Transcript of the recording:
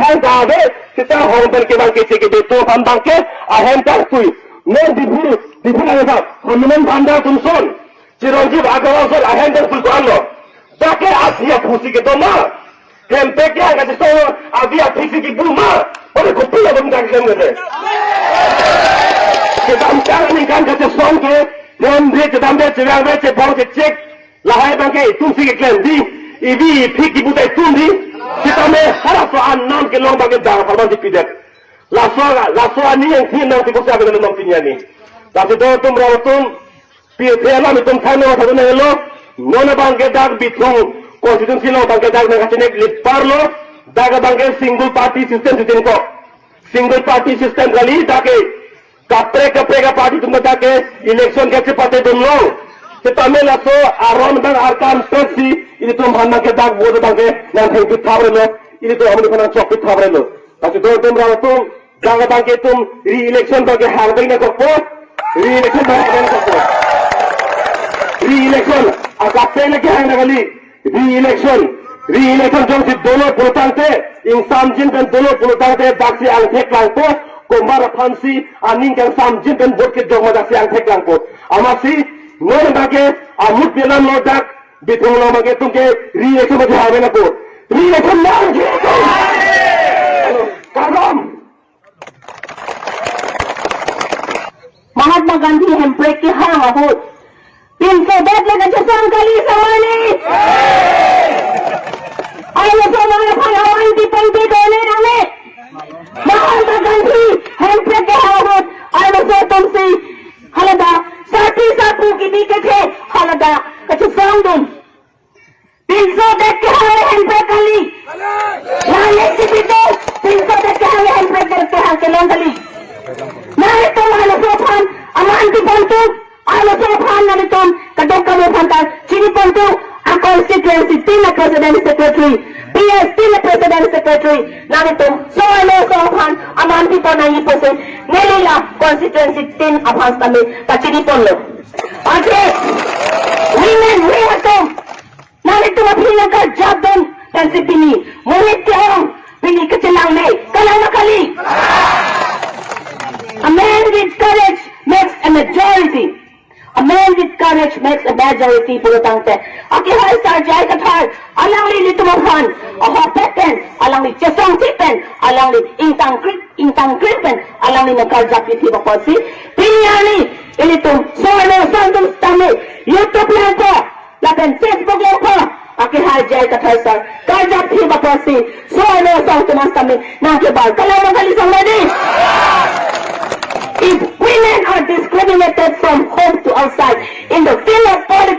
hang gabe kita hong ber ke bang ke che ke to ham bang ke ahem tar tui ne dibu na ba komunan banda tum son chironjib agawa sol ahem tar tui allo dake asia phusi ke to ma hempe ke aga to avia phisi ki buma ore kopi la bang dak jam ge ke dam chang ni kan ke song ke dem be ke dam be chang be che bang ke check la hai bang ke tum si ke klem di ibi phiki budai tum di kita me harap soal nam ke lomba ke dah falman di pidet la soal ni yang tin nam ti ko sa ke nam tinya ni tapi do tum rawatum pi thela mi tum thano sa ne lo nona bang ke dak bitung constituency lo bang ke dak na kachne list parlo daga bang ke single party system sitin ko single party system kali dake kapre ka party tum dake election ke pate dum lo kita me la so aron bang arkan tosi ini tuh mana ke dak bodo bangke nanti itu thabre lo ini tuh amni kana chok itu thabre lo tapi do tum rawa tum daga bangke tum re election bangke harbai na ko re election bangke na ko re election akape na ke hang nagali re election jong si dono pultangte insan jin kan dono pultangte daksi ang thek lang ko kombar phansi aning kan sam jin kan bot ke jong daksi ang thek lang ko amasi non bangke amut pelan lo dak बिथों लो मगे तुमके री-इलेक्शन में हावे ना को री-इलेक्शन ना काम महात्मा गांधी हेम्प्रेक के हाँ हो 310 लगा चसान कली समानी आये तो मारे फलावाई दी पंक्ति दोने नामे महात्मा गांधी हेम्प्रेक के हाँ हो आये तो तुमसे हलदा साथी साथू की बीके थे हलदा कछु सांगुम 310 के हावे हेम्प्रेक कली नाले सिपितो 310 के हावे हेम्प्रेक करते हाँ के लोंगली नाले तुम आलो सोफान aman ti pontu alo sopan na nitom kadok kamo fantas chini pontu a constituency still a president secretary PS still a president secretary na nitom so alo sopan aman ti pon na ipose nelila constituency tin apans kami ta chini ponlo ate women we atom na nitom apina ka job don tansi pini mulit tiang pini kachilang may kalang nakali a man with courage makes a majority. A man with courage makes a majority. Pulutangte. Aki hai sarjai kathar. Alang li litumaphan. Aha peten. Alang li chesong tipen. Alang li intang kripen. Alang li nakarja piti bakosi. Pinyani. Ilitum. Soano sandum stame. YouTube lang ko. Lakan Facebook lang ko. Aki hai jai kathar sar. Karja piti bakosi. Soano sandum stame. Nakibar. Kalau magali samadi. If women are discriminated from home to outside in the field of politics,